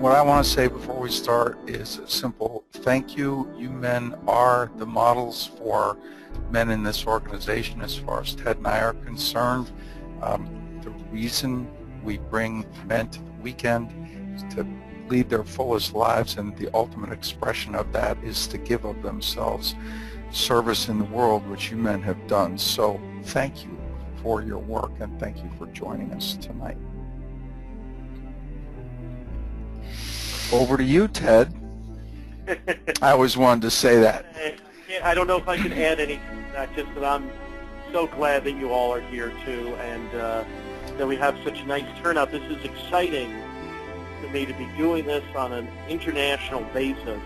what I want to say before we start is a simple thank you. You men are the models for men in this organization as far as Ted and I are concerned. The reason we bring men to the weekend is to lead their fullest lives, and the ultimate expression of that is to give of themselves service in the world, which you men have done. So thank you for your work, and thank you for joining us tonight. Over to you, Ted. I always wanted to say that. I don't know if I can add anything to that, just that I'm so glad that you all are here too, and that we have such a nice turnout. This is exciting to me to be doing this on an international basis,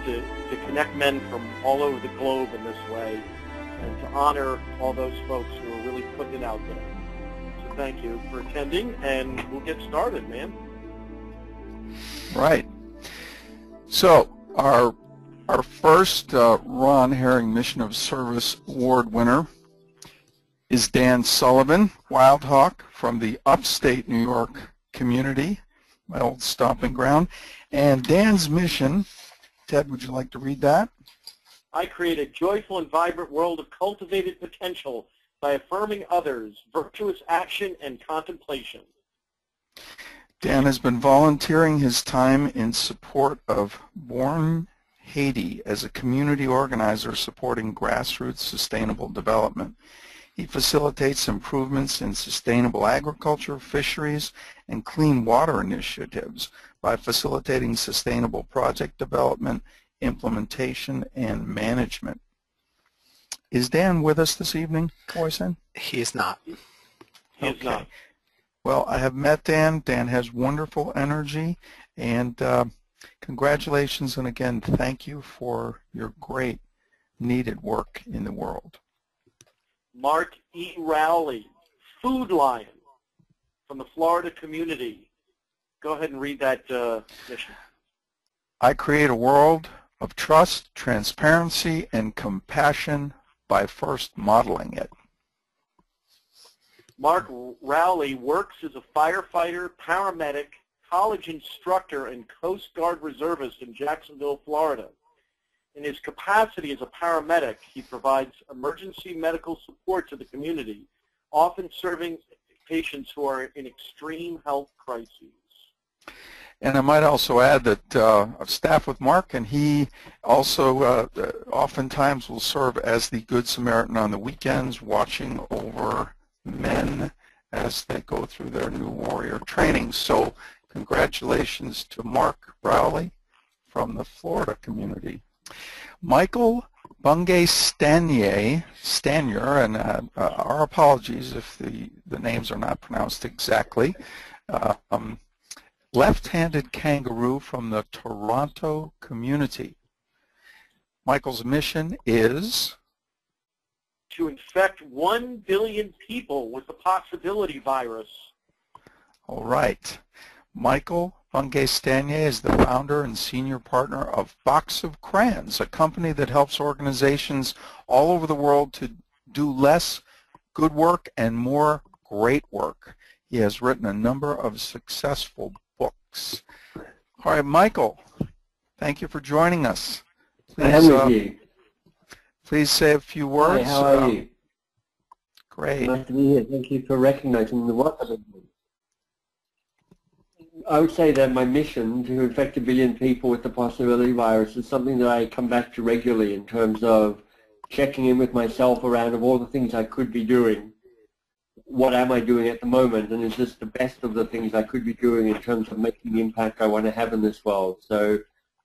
to connect men from all over the globe in this way, and to honor all those folks who are really putting it out there. So thank you for attending, and we'll get started, man. Right. So our first Ron Herring Mission of Service Award winner is Dan Sullivan, Wild Hawk from the upstate New York community, my old stomping ground. And Dan's mission, Ted, would you like to read that? I create a joyful and vibrant world of cultivated potential by affirming others, virtuous action, and contemplation. Dan has been volunteering his time in support of Born Haiti as a community organizer supporting grassroots sustainable development. He facilitates improvements in sustainable agriculture, fisheries, and clean water initiatives by facilitating sustainable project development, implementation, and management. Is Dan with us this evening, Boysen? He is not. He is not. Well, I have met Dan. Dan has wonderful energy, and congratulations, and again, thank you for your great, needed work in the world. Mark E. Rowley, Food Lion from the Florida community. Go ahead and read that mission. I create a world of trust, transparency, and compassion by first modeling it. Mark Rowley works as a firefighter, paramedic, college instructor, and Coast Guard reservist in Jacksonville, Florida. In his capacity as a paramedic, he provides emergency medical support to the community, often serving patients who are in extreme health crises. And I might also add that I've staffed with Mark, and he also oftentimes will serve as the Good Samaritan on the weekends, watching over men as they go through their new warrior training. So congratulations to Mark Rowley from the Florida community. Michael Bungay Stanier, and our apologies if the names are not pronounced exactly, left-handed kangaroo from the Toronto community. Michael's mission is to infect 1 billion people with the possibility virus. All right. Michael Bungay Stanier is the founder and senior partner of Box of Crayons, a company that helps organizations all over the world to do less good work and more great work. He has written a number of successful books. All right, Michael, thank you for joining us. Please say a few words. Hi, how are you? Great. Nice to be here. Thank you for recognizing the work I've been doing. I would say that my mission to infect 1 billion people with the possibility virus is something that I come back to regularly in terms of checking in with myself around of all the things I could be doing. What am I doing at the moment, and is this the best of the things I could be doing in terms of making the impact I want to have in this world? So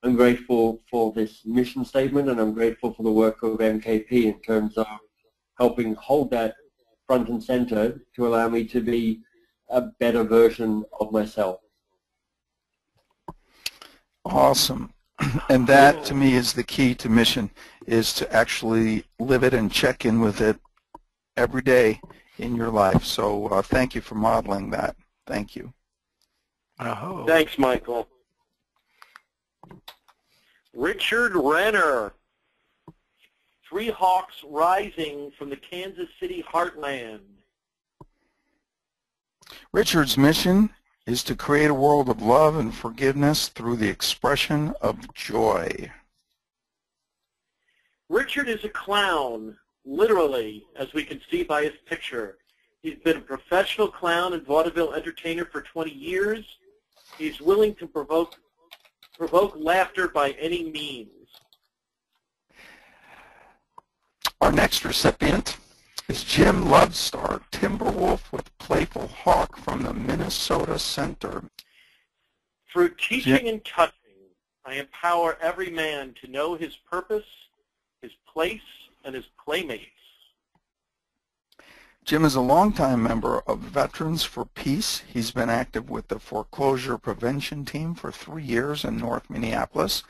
I'm grateful for this mission statement, and I'm grateful for the work of MKP in terms of helping hold that front and center to allow me to be a better version of myself. Awesome. And that, to me, is the key to mission, is to actually live it and check in with it every day in your life. So thank you for modeling that. Thank you. Oh. Thanks, Michael. Richard Renner, Three Hawks Rising from the Kansas City Heartland. Richard's mission is to create a world of love and forgiveness through the expression of joy. Richard is a clown, literally, as we can see by his picture. He's been a professional clown and vaudeville entertainer for 20 years. He's willing to provoke laughter by any means. Our next recipient is Jim Lovestar, Timberwolf with Playful Hawk from the Minnesota Center. Through teaching and touching, I empower every man to know his purpose, his place, and his playmates. Jim is a longtime member of Veterans for Peace. He's been active with the foreclosure prevention team for 3 years in North Minneapolis.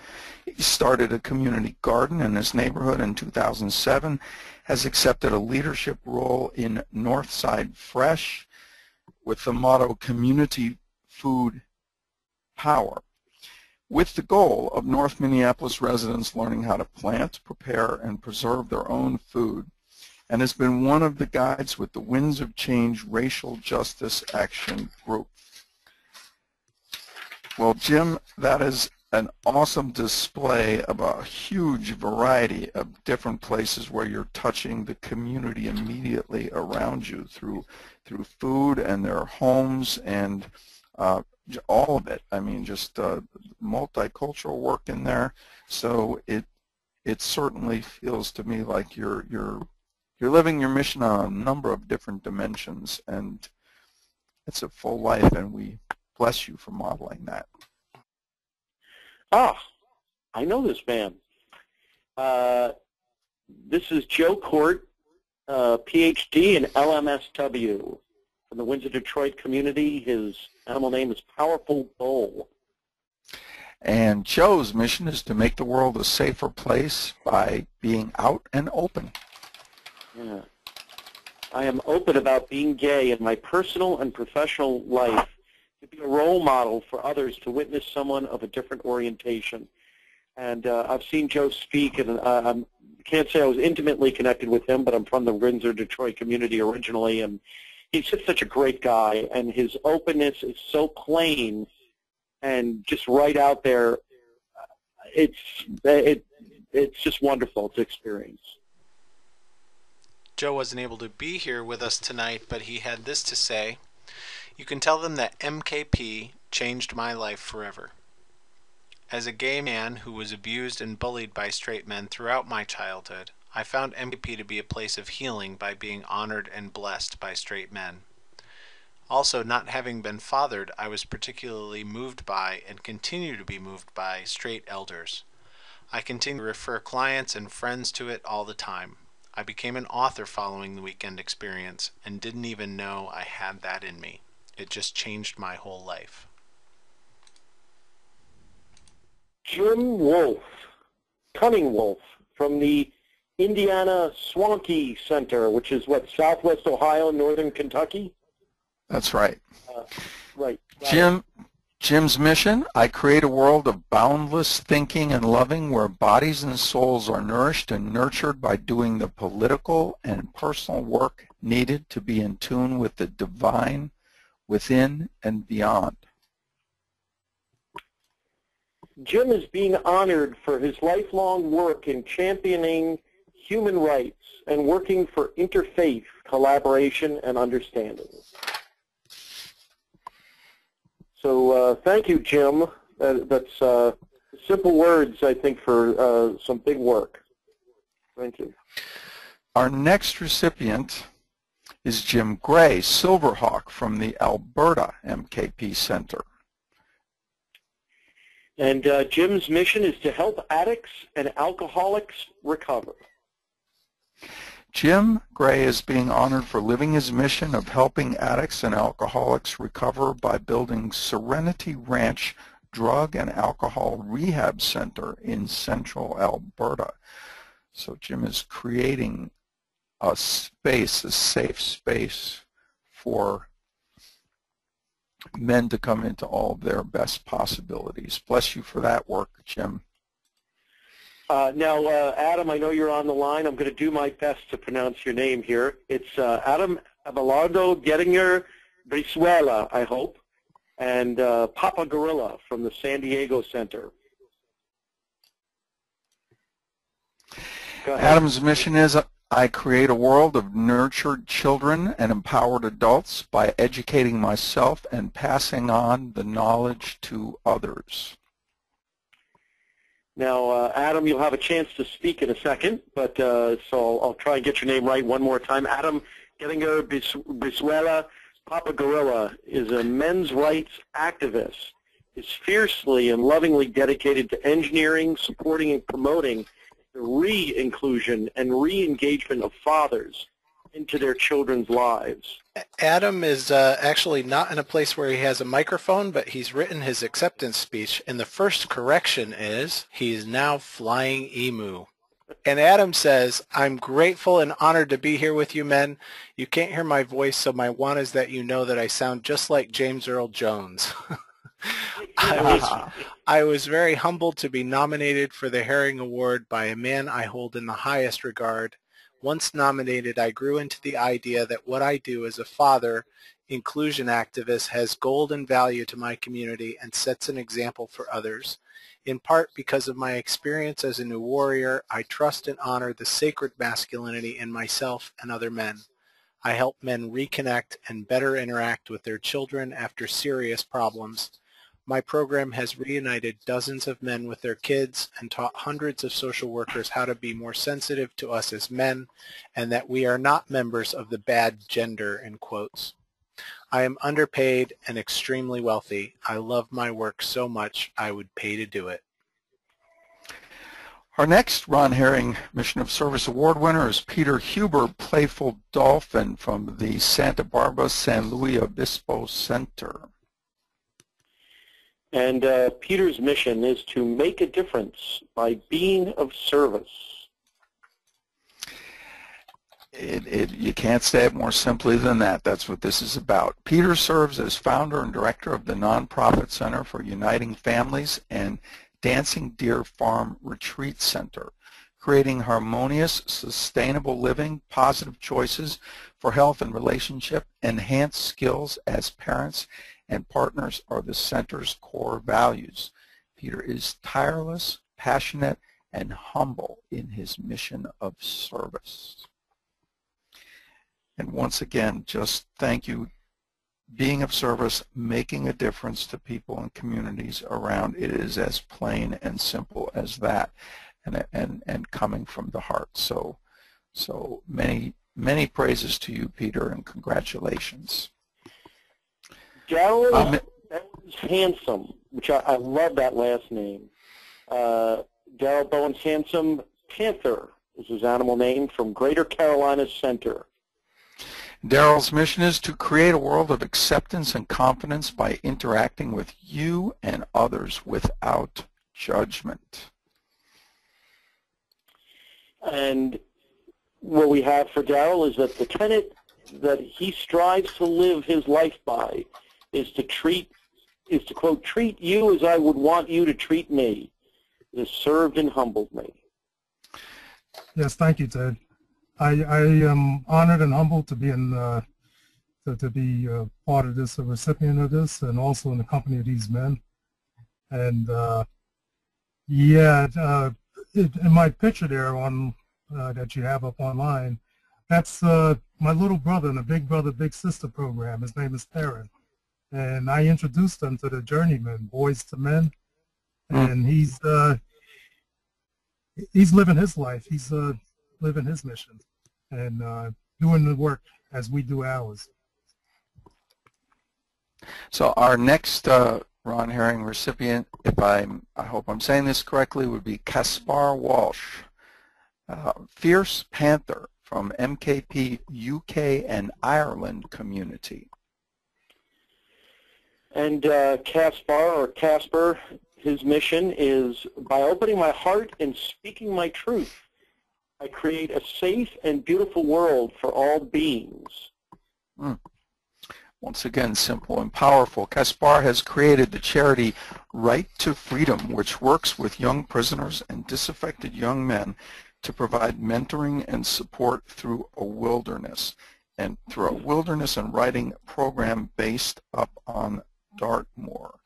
He started a community garden in his neighborhood in 2007, has accepted a leadership role in Northside Fresh with the motto Community Food Power, with the goal of North Minneapolis residents learning how to plant, prepare, and preserve their own food, and has been one of the guides with the Winds of Change Racial Justice Action Group. Well, Jim, that is an awesome display of a huge variety of different places where you're touching the community immediately around you through food and their homes and all of it. I mean, just multicultural work in there. So it certainly feels to me like you're living your mission on a number of different dimensions, and it's a full life, and we bless you for modeling that. Ah, I know this man. This is Joe Court, PhD in LMSW from the Windsor Detroit community. His animal name is Powerful Bull. And Joe's mission is to make the world a safer place by being out and open. Yeah. I am open about being gay in my personal and professional life, to be a role model for others, to witness someone of a different orientation. And I've seen Joe speak, and I can't say I was intimately connected with him, but I'm from the Windsor Detroit community originally, and he's just such a great guy, and his openness is so plain and just right out there. It's just wonderful to experience. Joe wasn't able to be here with us tonight, but he had this to say. You can tell them that MKP changed my life forever. As a gay man who was abused and bullied by straight men throughout my childhood, I found MKP to be a place of healing by being honored and blessed by straight men. Also, not having been fathered, I was particularly moved by and continue to be moved by straight elders. I continue to refer clients and friends to it all the time. I became an author following the weekend experience and didn't even know I had that in me. It just changed my whole life. Jim Wolfe, Cunning Wolfe, from the Indiana SWONKY Center, which is what, Southwest Ohio, Northern Kentucky? That's right. Right. Jim's mission, I create a world of boundless thinking and loving where bodies and souls are nourished and nurtured by doing the political and personal work needed to be in tune with the divine within and beyond. Jim is being honored for his lifelong work in championing human rights and working for interfaith collaboration and understanding. So thank you, Jim. That's simple words, I think, for some big work. Thank you. Our next recipient is Jim Gray, Silverhawk from the Alberta MKP Center. And Jim's mission is to help addicts and alcoholics recover. Jim Gray is being honored for living his mission of helping addicts and alcoholics recover by building Serenity Ranch Drug and Alcohol Rehab Center in central Alberta. So Jim is creating a space, a safe space for men to come into all of their best possibilities. Bless you for that work, Jim. Now, Adam, I know you're on the line. I'm going to do my best to pronounce your name here. It's Adam Abelardo Gettinger Brizuela, I hope. and Papa Gorilla from the San Diego Center. Go ahead. Adam's mission is, I create a world of nurtured children and empowered adults by educating myself and passing on the knowledge to others. Now, Adam, you'll have a chance to speak in a second, but so I'll try and get your name right one more time. Adam Gettinger Brizuela Papa Gorilla is a men's rights activist. Is fiercely and lovingly dedicated to engineering, supporting, and promoting the re-inclusion and re-engagement of fathers into their children's lives. Adam is actually not in a place where he has a microphone, but he's written his acceptance speech, and the first correction is he's now flying emu. And Adam says, I'm grateful and honored to be here with you men. You can't hear my voice, so my want is that you know that I sound just like James Earl Jones. I was very humbled to be nominated for the Herring Award by a man I hold in the highest regard. Once nominated, I grew into the idea that what I do as a father, inclusion activist, has golden value to my community and sets an example for others. In part because of my experience as a new warrior, I trust and honor the sacred masculinity in myself and other men. I help men reconnect and better interact with their children after serious problems. My program has reunited dozens of men with their kids and taught hundreds of social workers how to be more sensitive to us as men and that we are not members of the bad gender, in quotes. I am underpaid and extremely wealthy. I love my work so much I would pay to do it. Our next Ron Herring Mission of Service Award winner is Peter Huber, Playful Dolphin from the Santa Barbara San Luis Obispo Center. And Peter's mission is to make a difference by being of service. You can't say it more simply than that. That's what this is about. Peter serves as founder and director of the nonprofit Center for Uniting Families and Dancing Deer Farm Retreat Center, creating harmonious, sustainable living, positive choices for health and relationship, enhanced skills as parents and partners are the center's core values. Peter is tireless, passionate, and humble in his mission of service. And once again, just thank you. Being of service, making a difference to people and communities around, it is as plain and simple as that, and coming from the heart. So many praises to you, Peter, and congratulations. Darryl Bowen's Handsome, which I love that last name. Darryl Bowen's Handsome Panther is his animal name, from Greater Carolina Center. Darryl's mission is to create a world of acceptance and confidence by interacting with you and others without judgment. And what we have for Darryl is that the tenet that he strives to live his life by is to quote, treat you as I would want you to treat me. It has served and humbled me. Yes, thank you, Ted. I am honored and humbled to be part of this, a recipient of this, and also in the company of these men. And in my picture there on that you have up online, that's my little brother in the Big Brother Big Sister program. His name is Clarence, and I introduced him to the Journeyman, Boys to Men, and he's living his life. He's living his mission and doing the work as we do ours. So our next Ron Herring recipient, I hope I'm saying this correctly, would be Caspar Walsh, Fierce Panther from MKP UK and Ireland community. And Casper, his mission is, by opening my heart and speaking my truth, I create a safe and beautiful world for all beings. Once again, simple and powerful. Caspar has created the charity Right to Freedom, which works with young prisoners and disaffected young men to provide mentoring and support through a wilderness and writing program based up on Dartmoor.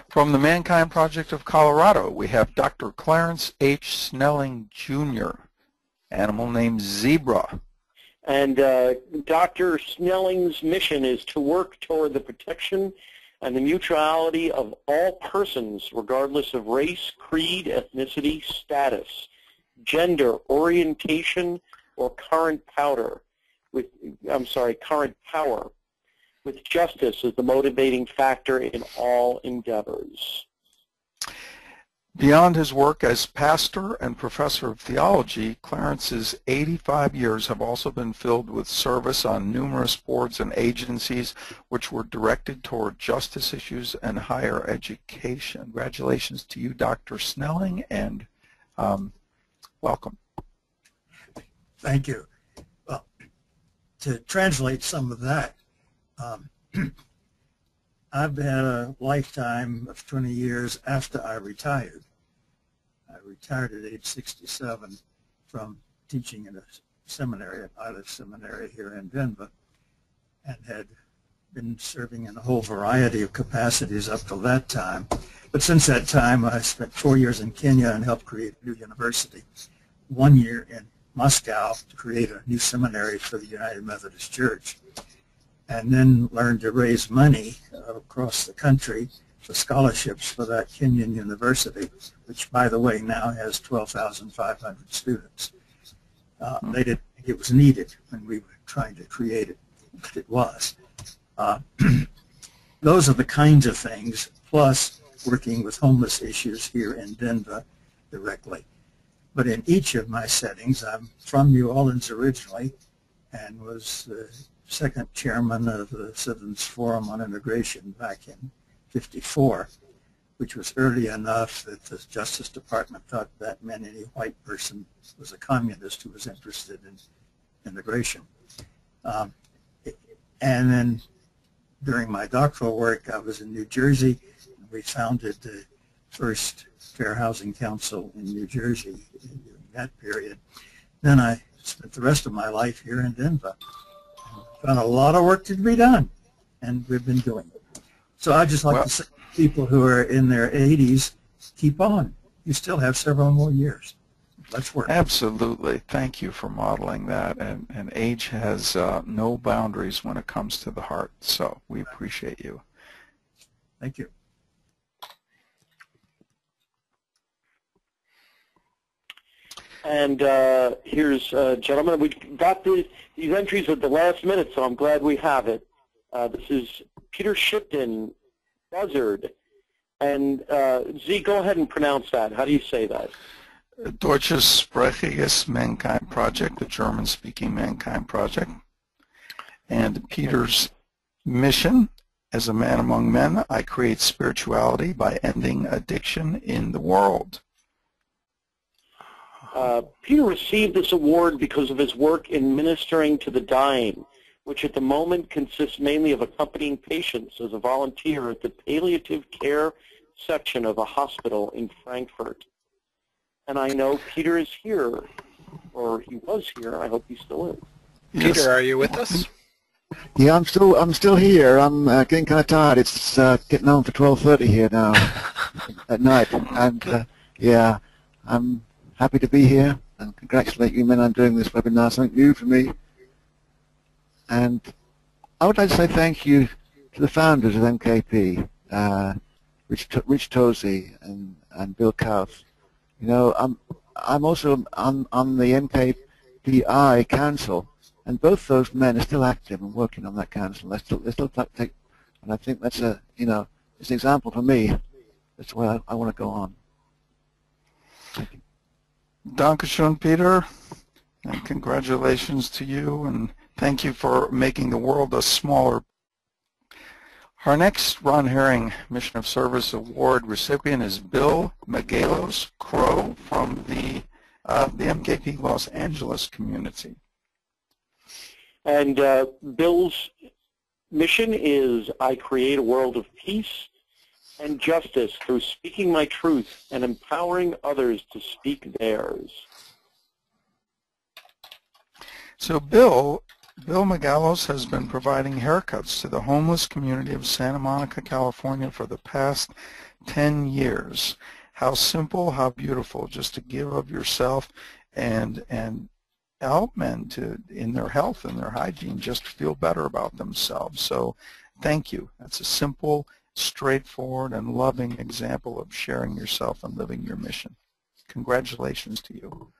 From the ManKind Project of Colorado, we have Dr. Clarence H. Snelling, Jr., animal named Zebra. And Dr. Snelling's mission is to work toward the protection and the mutuality of all persons, regardless of race, creed, ethnicity, status, gender, orientation, or current power, with justice as the motivating factor in all endeavors. Beyond his work as pastor and professor of theology, Clarence's 85 years have also been filled with service on numerous boards and agencies which were directed toward justice issues and higher education. Congratulations to you, Dr. Snelling, and welcome. Thank you. Well, to translate some of that, I've had a lifetime of 20 years after I retired. I retired at age 67 from teaching in a seminary, at Pilot Seminary here in Denver, and had been serving in a whole variety of capacities up till that time. But since that time, I spent 4 years in Kenya and helped create a new university, 1 year in Moscow to create a new seminary for the United Methodist Church, and then learned to raise money across the country for scholarships for that Kenyan university, which, by the way, now has 12,500 students. They didn't think it was needed when we were trying to create it, but it was. Those are the kinds of things, plus working with homeless issues here in Denver directly. But in each of my settings, I'm from New Orleans originally and was the second chairman of the Citizens Forum on Immigration back in '54, which was early enough that the Justice Department thought that meant any white person was a communist who was interested in immigration. And then during my doctoral work, I was in New Jersey. We founded the first Fair Housing Council in New Jersey during that period. Then I spent the rest of my life here in Denver. Got a lot of work to be done, and we've been doing it. So I'd just like to say to people who are in their 80s, keep on. You still have several more years. Let's work. Absolutely. Thank you for modeling that. And age has no boundaries when it comes to the heart, so we appreciate you. Thank you. And here's, gentlemen, we got these entries at the last minute, so I'm glad we have it. This is Peter Shipton, Buzzard. And Z, go ahead and pronounce that. How do you say that? Deutschsprachiges ManKind Project, the German-speaking ManKind Project. And Peter's mission: as a man among men, I create spirituality by ending addiction in the world. Peter received this award because of his work in ministering to the dying, which at the moment consists mainly of accompanying patients as a volunteer at the palliative care section of a hospital in Frankfurt. And I know Peter is here, or he was here. I hope he still is. Yes. Peter, are you with us? Yeah, I'm still here. I'm getting kind of tired. It's getting on for 12:30 here now at night, and yeah, I'm happy to be here and congratulate you men on doing this webinar, something new for me. And I would like to say thank you to the founders of MKP, Rich Tozy and Bill Kauth. You know, I'm also on the MKP-LA council, and both those men are still active and working on that council. They're still take, and I think that's it's an example for me. That's where I want to go on. Thank you. Dankeschön, Peter, and congratulations to you, and thank you for making the world a smaller. Our next Ron Herring Mission of Service Award recipient is Bill Megalos Crow from the MKP Los Angeles community. And Bill's mission is, I create a world of peace and justice through speaking my truth and empowering others to speak theirs. So Bill Bill Megalos has been providing haircuts to the homeless community of Santa Monica, California for the past 10 years. How simple, how beautiful, just to give of yourself and help men to, in their health and their hygiene, just feel better about themselves. So thank you. That's a simple, straightforward, and loving example of sharing yourself and living your mission. Congratulations to you.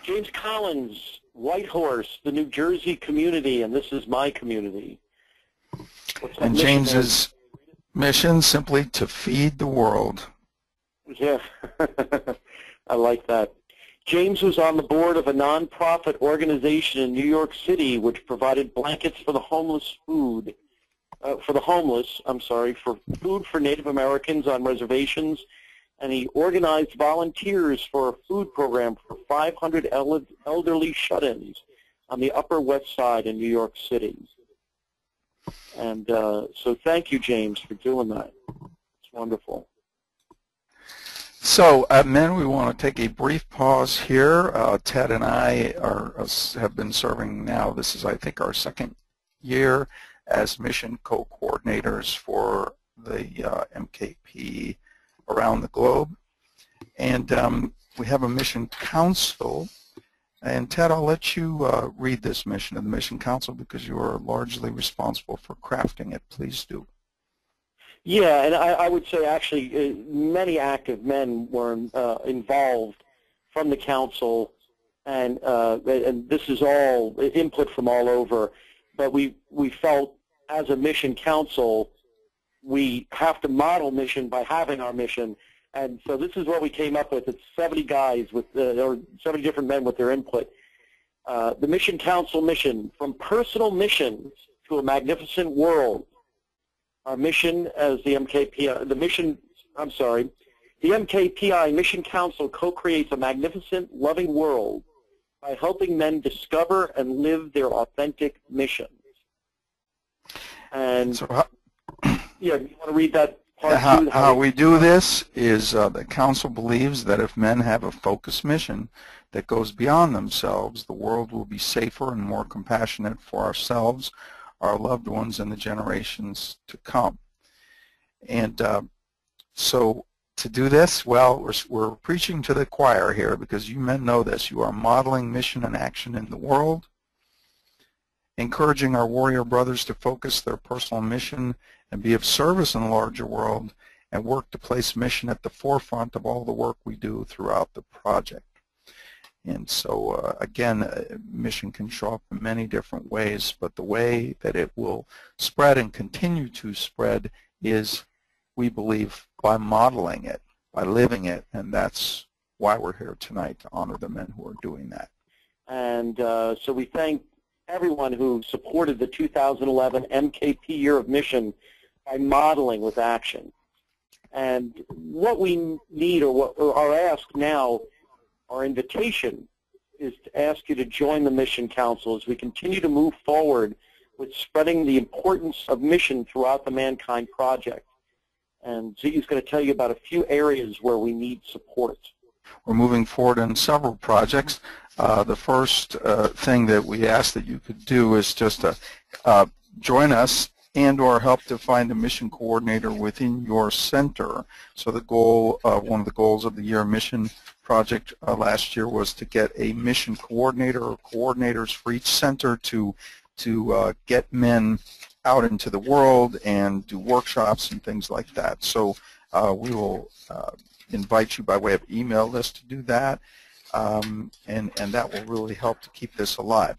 James Collins, Whitehorse, the New Jersey community, and this is my community. And James's mission, simply to feed the world. Yeah, I like that. James was on the board of a nonprofit organization in New York City which provided blankets for the homeless for food for Native Americans on reservations, and he organized volunteers for a food program for 500 elderly shut-ins on the Upper West Side in New York City. And so thank you, James, for doing that. It's wonderful. So, men, we want to take a brief pause here. Ted and I have been serving now. This is, I think, our second year as mission co-coordinators for the MKP around the globe. And we have a mission council. And Ted, I'll let you read this mission of the mission council because you are largely responsible for crafting it. Please do. Yeah, and I would say actually many active men were involved from the council, and this is all input from all over. But we felt as a mission council, we have to model mission by having our mission. And so this is what we came up with. It's 70 guys with, or 70 different men with their input. The mission council mission, from personal missions to a magnificent world. Our mission as the MKPI, the MKPI Mission Council co-creates a magnificent, loving world by helping men discover and live their authentic missions. And so yeah, you want to read that part too? How we do this is the council believes that if men have a focused mission that goes beyond themselves, the world will be safer and more compassionate for ourselves, our loved ones, and the generations to come. And so to do this, well, we're preaching to the choir here because you men know this. You are modeling mission and action in the world, encouraging our warrior brothers to focus their personal mission and be of service in the larger world and work to place mission at the forefront of all the work we do throughout the project. And so, again, mission can show up in many different ways, but the way that it will spread and continue to spread is, we believe, by modeling it, by living it, and that's why we're here tonight, to honor the men who are doing that. And so we thank everyone who supported the 2011 MKP Year of Mission by modeling with action. And what we need, or what our ask now, our invitation, is to ask you to join the Mission Council as we continue to move forward with spreading the importance of mission throughout the ManKind project. And Ziggy's going to tell you about a few areas where we need support. We're moving forward in several projects. The first thing that we ask that you could do is just to join us and or help to find a mission coordinator within your center. So the goal, one of the goals of the Year Mission Project last year was to get a mission coordinator or coordinators for each center to get men out into the world and do workshops and things like that. So we will invite you by way of email list to do that, and that will really help to keep this alive.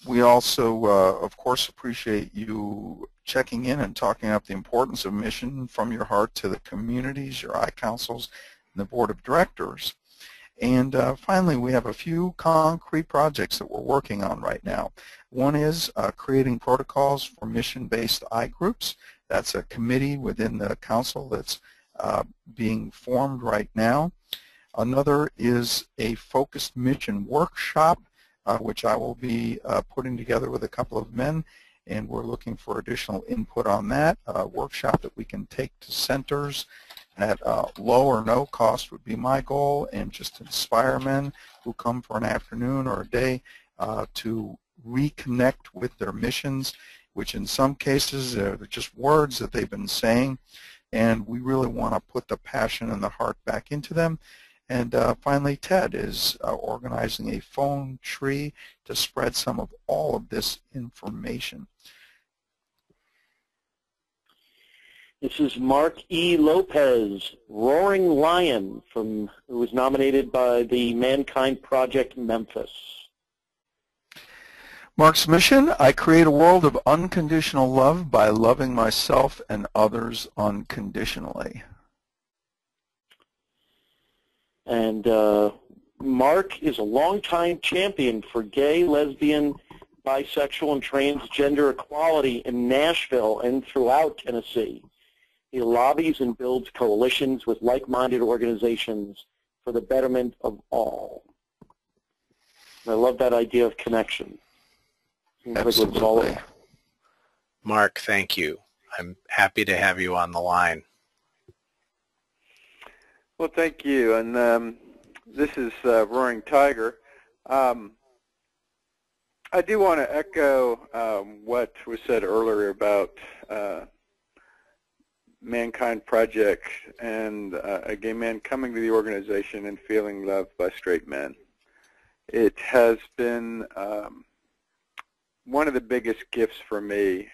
We also, of course, appreciate you checking in and talking up the importance of mission from your heart to the communities, your I-councils, and the board of directors. And finally, we have a few concrete projects that we're working on right now. One is creating protocols for mission-based I-groups. That's a committee within the council that's being formed right now. Another is a focused mission workshop, which I will be putting together with a couple of men, and we're looking for additional input on that. A workshop that we can take to centers at low or no cost would be my goal, and just inspire men who come for an afternoon or a day to reconnect with their missions, which in some cases are just words that they've been saying, and we really want to put the passion and the heart back into them. And finally, Ted is organizing a phone tree to spread some of all of this information. This is Mark E. Lopez, Roaring Lion, who was nominated by the ManKind Project Memphis. Mark's mission: I create a world of unconditional love by loving myself and others unconditionally. And Mark is a longtime champion for gay, lesbian, bisexual, and transgender equality in Nashville and throughout Tennessee. He lobbies and builds coalitions with like-minded organizations for the betterment of all. And I love that idea of connection. Absolutely. Mark, thank you. I'm happy to have you on the line. Well, thank you. And this is Roaring Tiger. I do want to echo what was said earlier about ManKind Project and a gay man coming to the organization and feeling loved by straight men. It has been one of the biggest gifts for me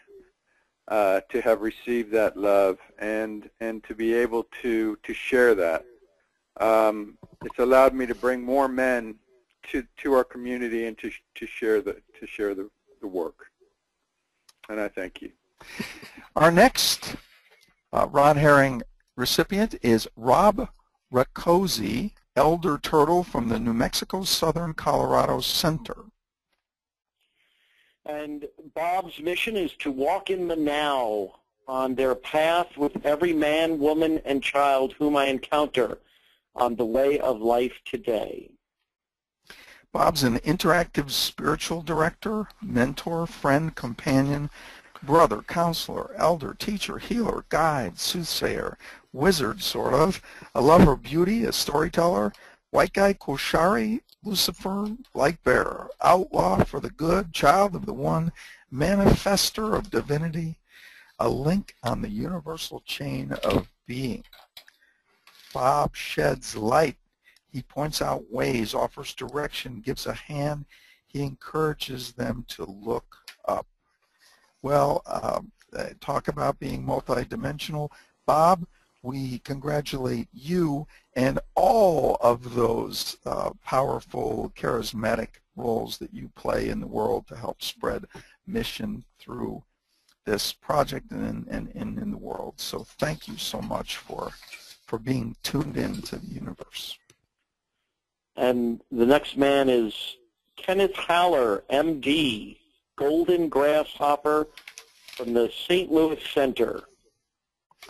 to have received that love and to be able to share that. It's allowed me to bring more men to our community and to share the work. And I thank you. Our next Rod Herring recipient is Rob Rakoczy, Elder Turtle from the New Mexico Southern Colorado Center. And Bob's mission is to walk in the now on their path with every man, woman, and child whom I encounter on the way of life today. Bob's an interactive spiritual director, mentor, friend, companion, brother, counselor, elder, teacher, healer, guide, soothsayer, wizard, sort of, a lover of beauty, a storyteller, white guy, koshari, Lucifer, light bearer, outlaw for the good, child of the one, manifester of divinity, a link on the universal chain of being. Bob sheds light. He points out ways, offers direction, gives a hand. He encourages them to look up. Well, talk about being multidimensional. Bob, we congratulate you and all of those powerful, charismatic roles that you play in the world to help spread mission through this project and in the world. So thank you so much for being tuned in to the universe. And the next man is Kenneth Haller, MD, Golden Grasshopper from the St. Louis Center.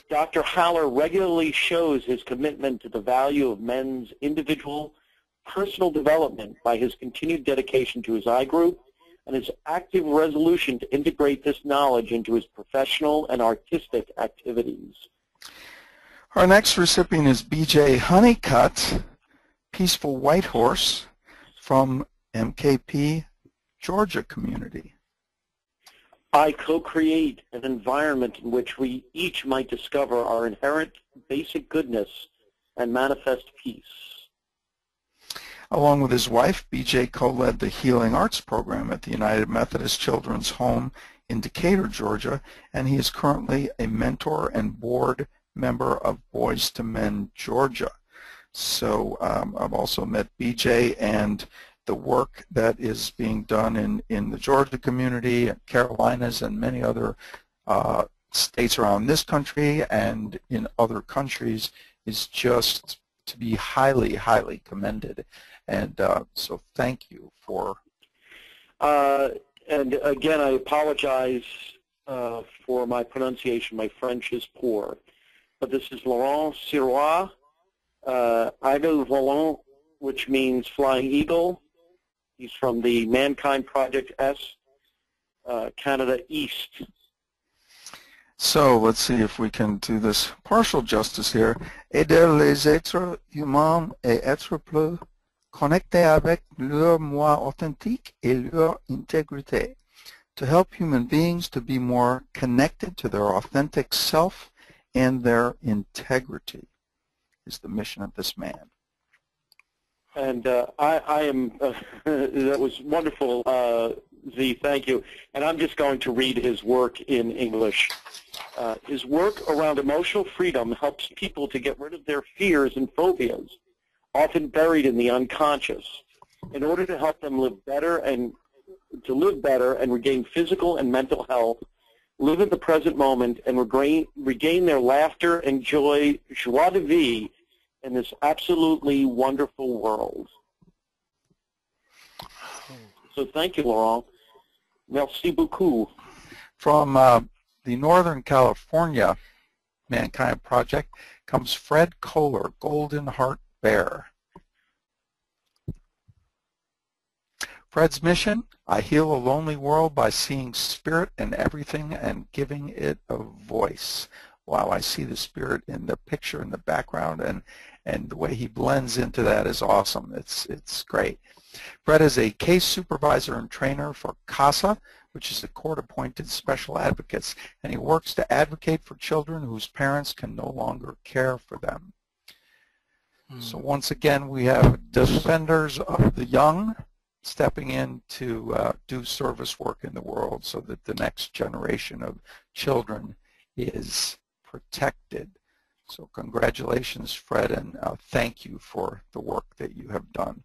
Dr. Haller regularly shows his commitment to the value of men's individual personal development by his continued dedication to his I group and his active resolution to integrate this knowledge into his professional and artistic activities. Our next recipient is BJ Honeycutt, Peaceful White Horse from MKP, Georgia community. I co-create an environment in which we each might discover our inherent basic goodness and manifest peace. Along with his wife, BJ co-led the Healing Arts program at the United Methodist Children's Home in Decatur, Georgia, and he is currently a mentor and board member of Boys to Men Georgia. So I've also met BJ, and the work that is being done in the Georgia community, Carolinas, and many other states around this country and in other countries is just to be highly, highly commended. And so thank you for... and again, I apologize for my pronunciation. My French is poor. But this is Laurent Sirois, Aigle Volant, which means flying eagle. He's from the ManKind Project S, Canada East. So let's see if we can do this partial justice here. Aider les êtres humains et être plus connecter avec leur moi authentique et leur intégrité, to help human beings to be more connected to their authentic self and their integrity is the mission of this man. And I am, that was wonderful, Z, thank you. And I'm just going to read his work in English. His work around emotional freedom helps people to get rid of their fears and phobias, often buried in the unconscious, in order to help them live better and regain physical and mental health, live in the present moment, and regain their laughter and joy de vivre in this absolutely wonderful world. So thank you, Laurent. Merci beaucoup. From the Northern California ManKind Project comes Fred Kohler, Golden Heart Bear. Fred's mission: I heal a lonely world by seeing spirit in everything and giving it a voice. Wow, I see the spirit in the picture in the background, and the way he blends into that is awesome. It's great. Fred is a case supervisor and trainer for CASA, which is a court-appointed special advocates, and he works to advocate for children whose parents can no longer care for them. So once again, we have defenders of the young stepping in to do service work in the world so that the next generation of children is protected. So congratulations, Fred, and thank you for the work that you have done.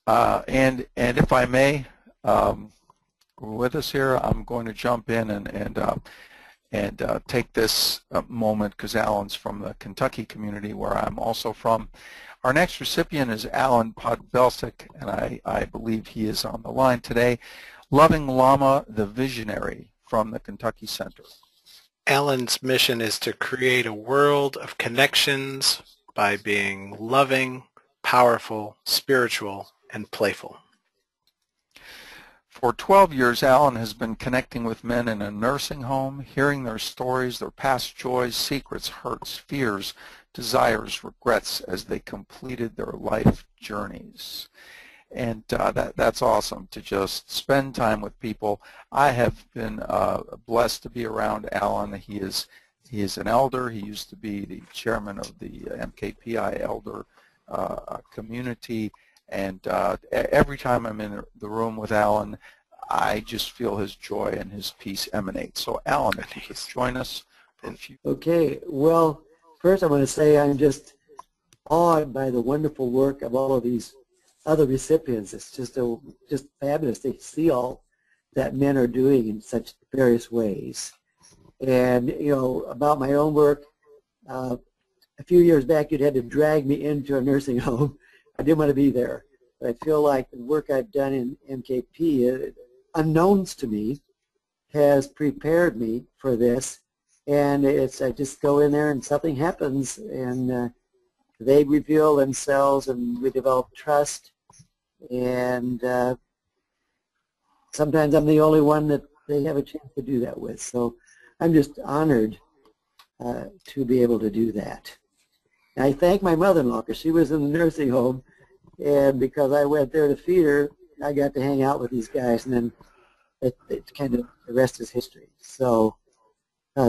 And if I may, with us here, I'm going to jump in and take this moment because Alan's from the Kentucky community where I'm also from. Our next recipient is Alan Podbelsic, and I believe he is on the line today. Loving Llama, the Visionary from the Kentucky Center. Alan's mission is to create a world of connections by being loving, powerful, spiritual, and playful. For 12 years, Alan has been connecting with men in a nursing home, hearing their stories, their past joys, secrets, hurts, fears, desires, regrets as they completed their life journeys. And that's awesome to just spend time with people. I have been blessed to be around Alan. He is an elder. He used to be the chairman of the MKP-LA elder community. And every time I'm in the room with Alan, I just feel his joy and his peace emanate. So Alan, if you could join us for a few. Okay, well, first I want to say I'm just awed by the wonderful work of all of these other recipients. It's just fabulous to see all that men are doing in such various ways. And, you know, about my own work, a few years back you'd had to drag me into a nursing home. I didn't want to be there. But I feel like the work I've done in MKP, unknowns to me, has prepared me for this. And I just go in there and something happens, and they reveal themselves, and we develop trust. And sometimes I'm the only one that they have a chance to do that with. So I'm just honored to be able to do that. And I thank my mother-in-law because she was in the nursing home, and because I went there to feed her, I got to hang out with these guys, and then it kind of, the rest is history. So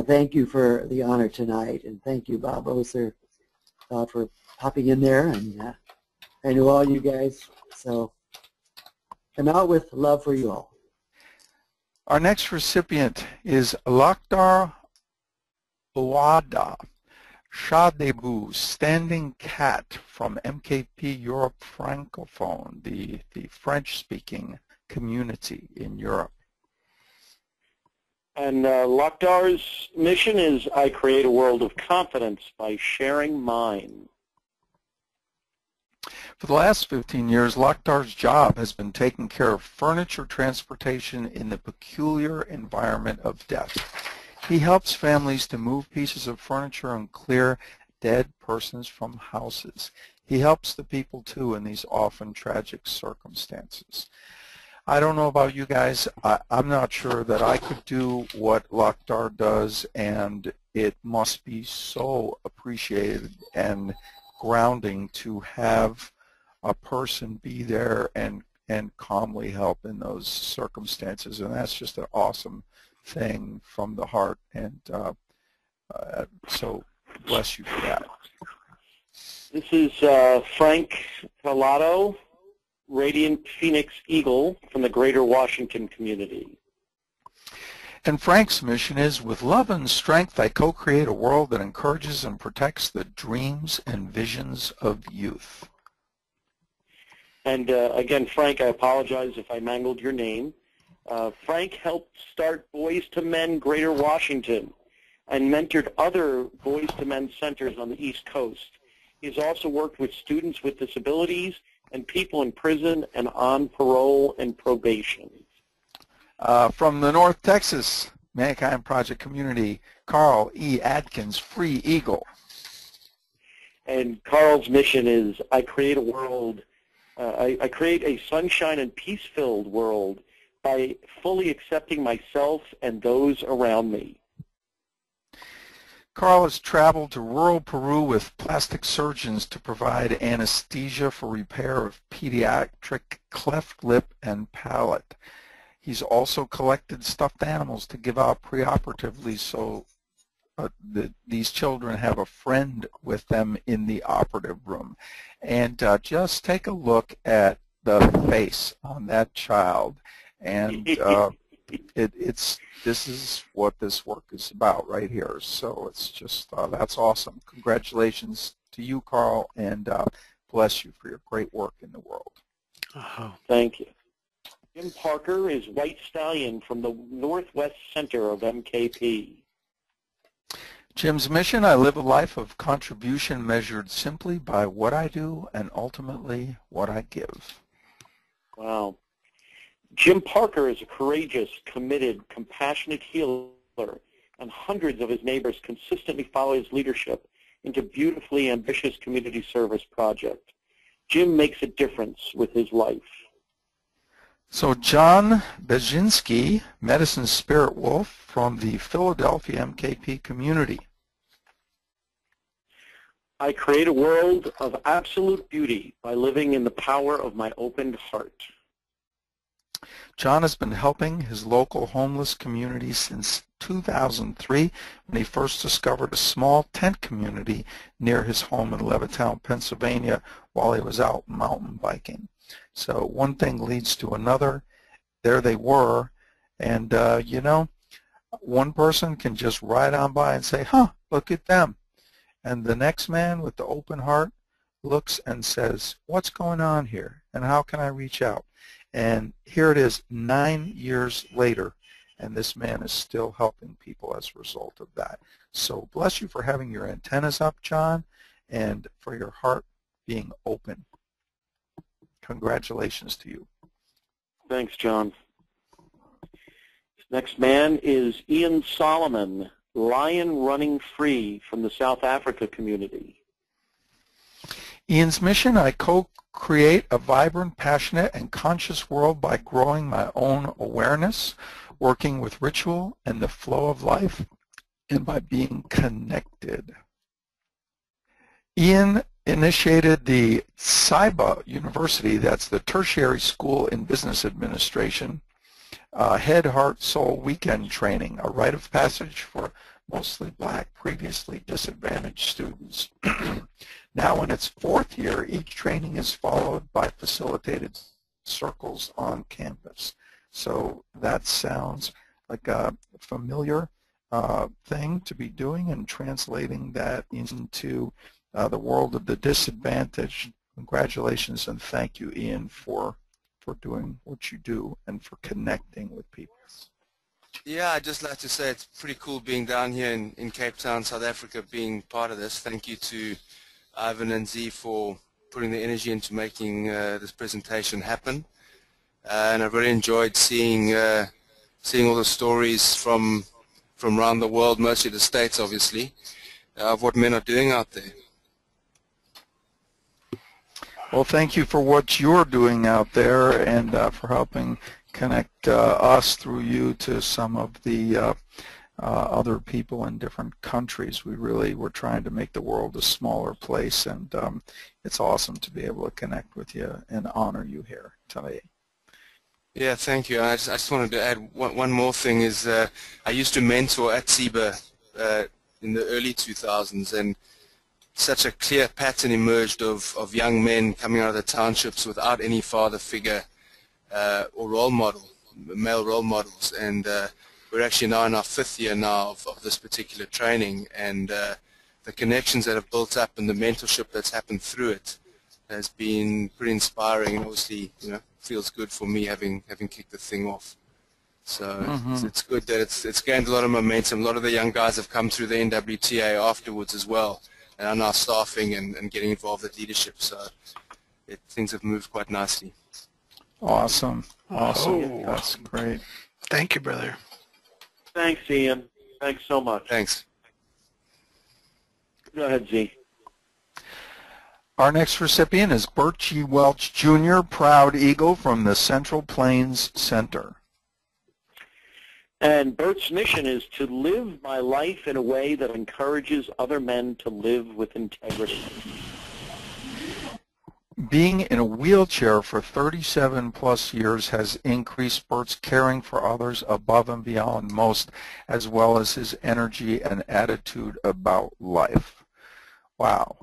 thank you for the honor tonight, and thank you, Bob Oser, for popping in there, and I know all you guys, so I'm out with love for you all. Our next recipient is Lovestar Ouada, Chat Debout, Standing Cat from MKP Europe Francophone, the French-speaking community in Europe. And Lovestar's mission is I create a world of confidence by sharing mine. For the last 15 years, Lovestar's job has been taking care of furniture transportation in the peculiar environment of death. He helps families to move pieces of furniture and clear dead persons from houses. He helps the people, too, in these often tragic circumstances. I don't know about you guys. I'm not sure that I could do what Lovestar does, and it must be so appreciated and grounding to have a person be there and calmly help in those circumstances, and that's just an awesome thing from the heart, and so bless you for that. This is Frank Paolotto, Radiant Phoenix Eagle from the Greater Washington community. And Frank's mission is, with love and strength, I co-create a world that encourages and protects the dreams and visions of youth. And again, Frank, I apologize if I mangled your name. Frank helped start Boys to Men Greater Washington and mentored other Boys to Men centers on the East Coast. He's also worked with students with disabilities and people in prison and on parole and probation. From the North Texas ManKind Project community, Carl E. Adkins, Free Eagle. And Carl's mission is, I create a world, I create a sunshine and peace-filled world by fully accepting myself and those around me. Carl has traveled to rural Peru with plastic surgeons to provide anesthesia for repair of pediatric cleft lip and palate. He's also collected stuffed animals to give out preoperatively so these children have a friend with them in the operative room. And just take a look at the face on that child. And this is what this work is about right here. So it's just, that's awesome. Congratulations to you, Carl, and bless you for your great work in the world. Thank you. Jim Parker is White Stallion from the Northwest Center of MKP. Jim's mission, I live a life of contribution measured simply by what I do and ultimately what I give. Wow. Jim Parker is a courageous, committed, compassionate healer, and hundreds of his neighbors consistently follow his leadership into beautifully ambitious community service project. Jim makes a difference with his life. So John Baczynski, Medicine Spirit Wolf from the Philadelphia MKP community. I create a world of absolute beauty by living in the power of my opened heart. John has been helping his local homeless community since 2003 when he first discovered a small tent community near his home in Levittown, Pennsylvania while he was out mountain biking. So one thing leads to another. There they were, and you know, one person can just ride on by and say, huh, look at them. And the next man with the open heart looks and says, what's going on here, and how can I reach out? And here it is 9 years later, and this man is still helping people as a result of that. So bless you for having your antennas up, John, and for your heart being open. Congratulations to you. Thanks, John. Next man is Ian Solomon, Lion Running Free from the South Africa community. Ian's mission, I co-create a vibrant, passionate, and conscious world by growing my own awareness, working with ritual and the flow of life, and by being connected. Ian initiated the SIBA University, that's the Tertiary School in Business Administration, Head, Heart, Soul Weekend Training, a rite of passage for mostly black, previously disadvantaged students. Now in its fourth year, each training is followed by facilitated circles on campus. So that sounds like a familiar thing to be doing, and translating that into the world of the disadvantaged. Congratulations and thank you, Ian, for doing what you do and for connecting with people. Yeah, I'd just like to say it's pretty cool being down here in Cape Town, South Africa, being part of this. Thank you to Ivan and Z for putting the energy into making this presentation happen. And I've really enjoyed seeing all the stories from around the world, mostly the States, obviously, of what men are doing out there. Well, thank you for what you're doing out there, and for helping connect us through you to some of the other people in different countries. We're trying to make the world a smaller place, and it's awesome to be able to connect with you and honor you here today. Yeah, thank you. I just wanted to add one more thing is I used to mentor at SIBA in the early 2000s, and such a clear pattern emerged of young men coming out of the townships without any father figure or role model, male role models. And we're actually now in our 5th year now of this particular training, and the connections that have built up and the mentorship that's happened through it has been pretty inspiring, and obviously, you know, feels good for me having kicked the thing off. So it's good that it's gained a lot of momentum. A lot of the young guys have come through the NWTA afterwards as well, and are now staffing and getting involved with leadership. So things have moved quite nicely. Awesome. Awesome. Oh. That's great. Thank you, brother. Thanks, Ian. Thanks so much. Thanks. Go ahead, Z. Our next recipient is Bert G. Welch, Jr., Proud Eagle from the Central Plains Center. And Bert's mission is to live my life in a way that encourages other men to live with integrity. Being in a wheelchair for 37 plus years has increased Bert's caring for others above and beyond most, as well as his energy and attitude about life. Wow.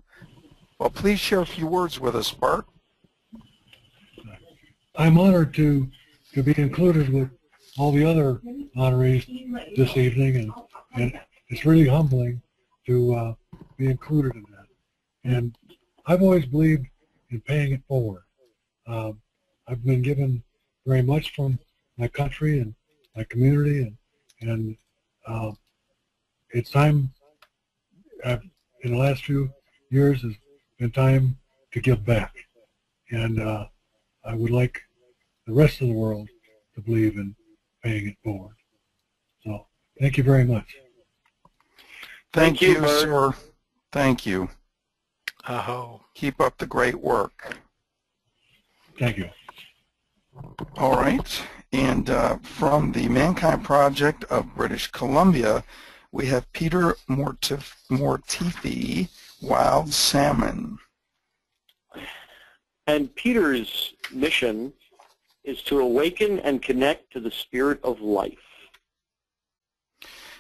Well, please share a few words with us, Bert. I'm honored to be included with all the other honorees this evening, and it's really humbling to be included in that. And I've always believed in paying it forward. I've been given very much from my country and my community, and it's time, in the last few years, has been time to give back. And I would like the rest of the world to believe in paying it forward. So, thank you very much. Thank you, Bert. sir. Thank you. Oh. Keep up the great work. Thank you. All right. And from the ManKind Project of British Columbia, we have Peter Mortifee, Wild Salmon. And Peter's mission is to awaken and connect to the spirit of life.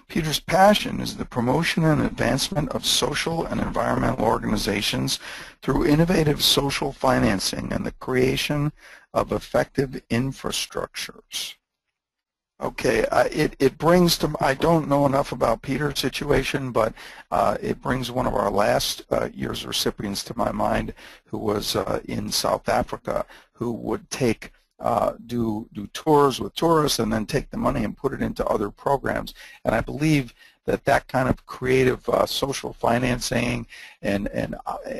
Peter's passion is the promotion and advancement of social and environmental organizations through innovative social financing and the creation of effective infrastructures. Okay, it brings to, I don't know enough about Peter's situation, but it brings one of our last year's recipients to my mind, who was in South Africa, who would take do tours with tourists and then take the money and put it into other programs. And I believe that kind of creative social financing and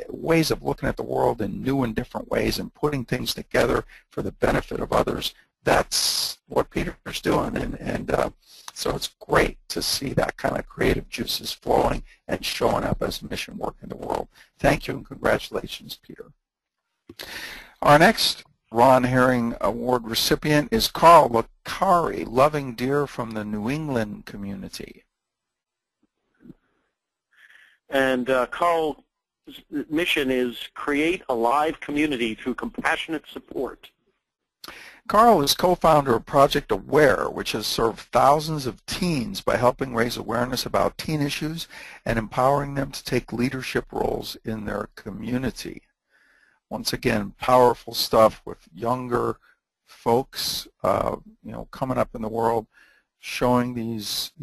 ways of looking at the world in new and different ways and putting things together for the benefit of others, that's what Peter's doing. And so it's great to see that kind of creative juices flowing and showing up as mission work in the world. Thank you and congratulations, Peter. Our next Ron Herring Award recipient is Carl Lacari, Loving Deer from the New England community. And Carl's mission is create a live community through compassionate support. Carl is co-founder of Project Aware, which has served thousands of teens by helping raise awareness about teen issues and empowering them to take leadership roles in their community. Once again, powerful stuff with younger folks, coming up in the world, showing these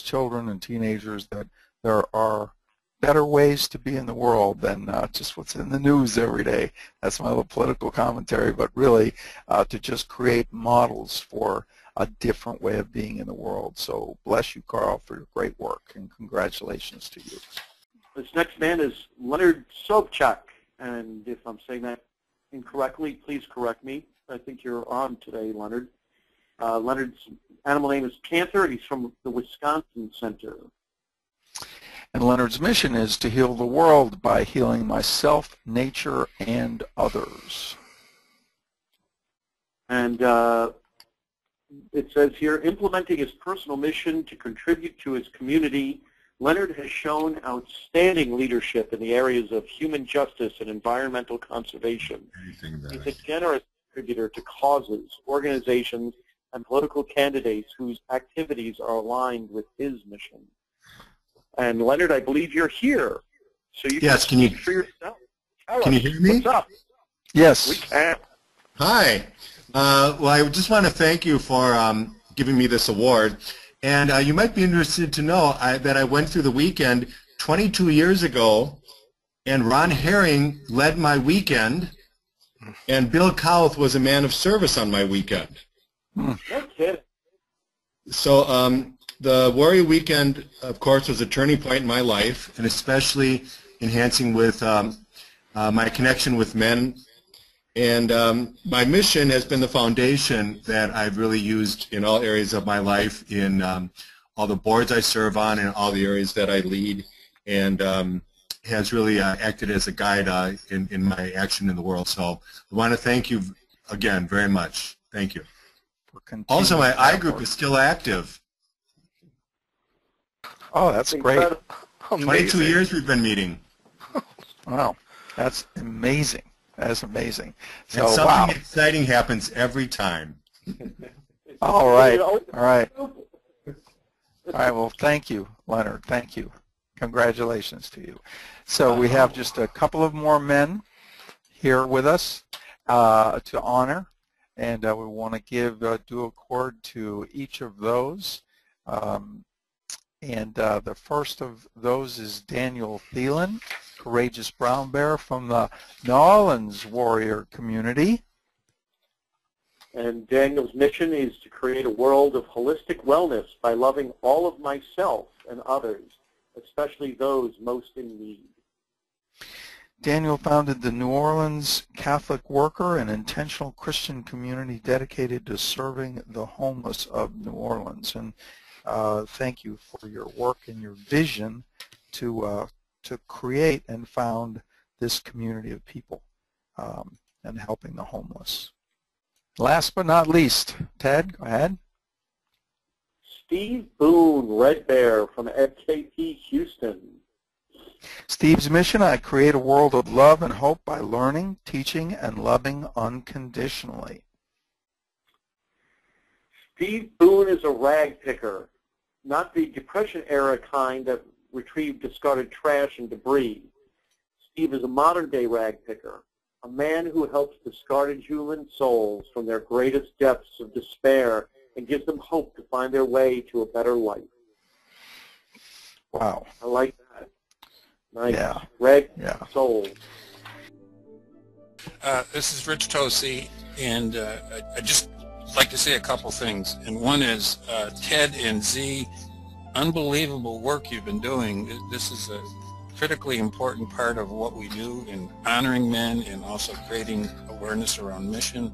children and teenagers that there are better ways to be in the world than just what's in the news every day. That's my little political commentary, but really to just create models for a different way of being in the world. So bless you, Carl, for your great work, and congratulations to you. This next man is Leonard Sobchak. And if I'm saying that incorrectly, please correct me. I think you're on today, Leonard. Leonard's animal name is Panther, and he's from the Wisconsin Center. And Leonard's mission is to heal the world by healing myself, nature, and others. And it says here, implementing his personal mission to contribute to his community, Leonard has shown outstanding leadership in the areas of human justice and environmental conservation. He's a generous contributor to causes, organizations, and political candidates whose activities are aligned with his mission. And Leonard, I believe you're here, so you can speak for yourself. Can you hear me? What's up? Yes. We can. Hi. Well, I just want to thank you for giving me this award. And you might be interested to know that I went through the weekend 22 years ago, and Ron Herring led my weekend, and Bill Cowth was a man of service on my weekend. No kidding. So the Warrior Weekend, of course, was a turning point in my life, and especially enhancing with my connection with men. And my mission has been the foundation that I've really used in all areas of my life, in all the boards I serve on and all the areas that I lead, and has really acted as a guide in my action in the world. So I want to thank you again very much. Thank you. Also, my I group is still active. Oh, that's great. 22 years we've been meeting. Wow, that's amazing. That's amazing. So, and something exciting happens every time. All right. All right. All right. Well, thank you, Leonard. Thank you. Congratulations to you. So we have just a couple of more men here with us to honor, and we want to give due accord to each of those. And the first of those is Daniel Thielen, courageous brown bear from the New Orleans warrior community. And Daniel's mission is to create a world of holistic wellness by loving all of myself and others, especially those most in need. Daniel founded the New Orleans Catholic Worker, an intentional Christian community dedicated to serving the homeless of New Orleans. And thank you for your work and your vision to create and found this community of people and helping the homeless. Last but not least, Ted, go ahead. Steve Boone, Red Bear from MKP Houston. Steve's mission, I create a world of love and hope by learning, teaching, and loving unconditionally. Steve Boone is a rag picker, not the Depression-era kind that retrieved discarded trash and debris. Steve is a modern-day rag picker, a man who helps discarded human souls from their greatest depths of despair and gives them hope to find their way to a better life. Wow. I like that. Nice. Yeah. Rag souls. This is Rich Tosi, and I'd just like to say a couple things. And one is, Ted and Z, unbelievable work you've been doing. This is a critically important part of what we do in honoring men and also creating awareness around mission.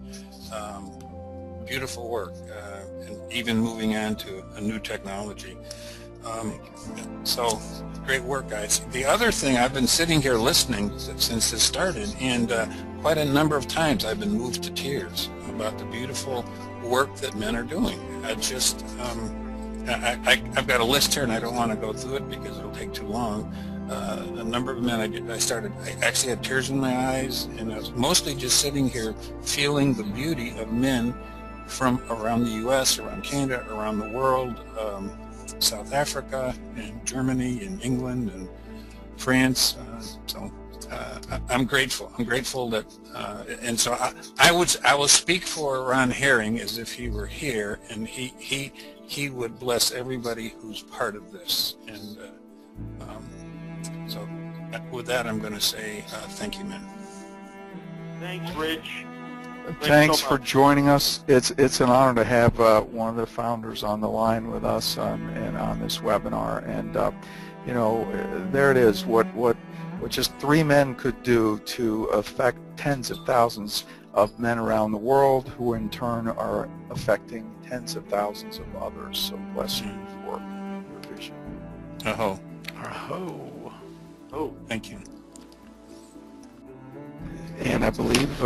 Beautiful work, and even moving on to a new technology. So great work, guys. The other thing, I've been sitting here listening since this started, and quite a number of times I've been moved to tears about the beautiful work that men are doing. I've got a list here, and I don't want to go through it because it'll take too long. A number of men I actually had tears in my eyes, and I was mostly just sitting here feeling the beauty of men from around the U.S., around Canada, around the world, South Africa, and Germany, and England, and France. I'm grateful. I'm grateful that, and so I will speak for Ron Herring as if he were here, and he would bless everybody who's part of this. And so with that, I'm going to say thank you, men. Thanks, Rich. Thanks for joining us. It's an honor to have one of the founders on the line with us and on this webinar. And you know, there it is. What just 3 men could do to affect tens of thousands of men around the world, who in turn are affecting tens of thousands of others. So bless you for your vision. Aho. Aho. Oh, thank you. And I believe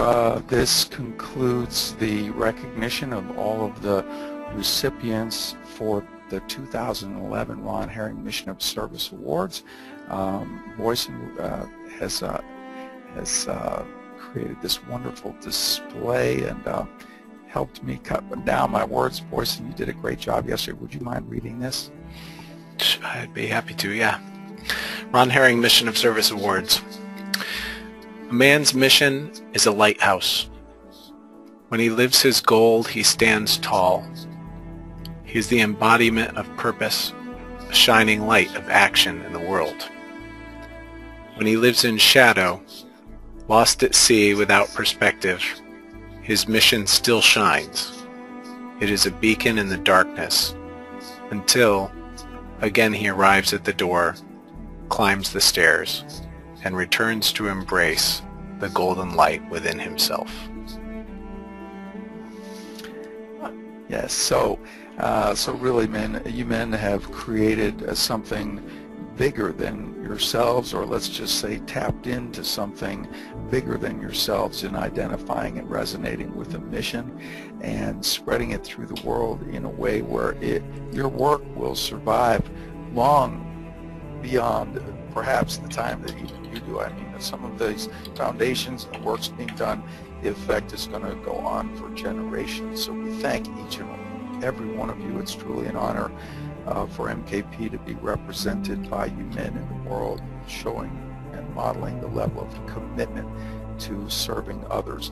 this concludes the recognition of all of the recipients for the 2011 Ron Herring Mission of Service Awards. Boyson has created this wonderful display and helped me cut down my words. Boyson, you did a great job yesterday. Would you mind reading this? I'd be happy to, yeah. Ron Herring Mission of Service Awards. A man's mission is a lighthouse. When he lives his gold, he stands tall. He is the embodiment of purpose, a shining light of action in the world. When he lives in shadow, lost at sea without perspective, his mission still shines. It is a beacon in the darkness, until again he arrives at the door, climbs the stairs, and returns to embrace the golden light within himself. Yes, so really, men, you men have created something bigger than yourselves, or let's just say tapped into something bigger than yourselves in identifying and resonating with a mission and spreading it through the world in a way where your work will survive long beyond perhaps the time that even you do. I mean, some of these foundations and the work's being done, the effect is going to go on for generations. So we thank each and every one of you. It's truly an honor for MKP to be represented by you men in the world, showing and modeling the level of commitment to serving others.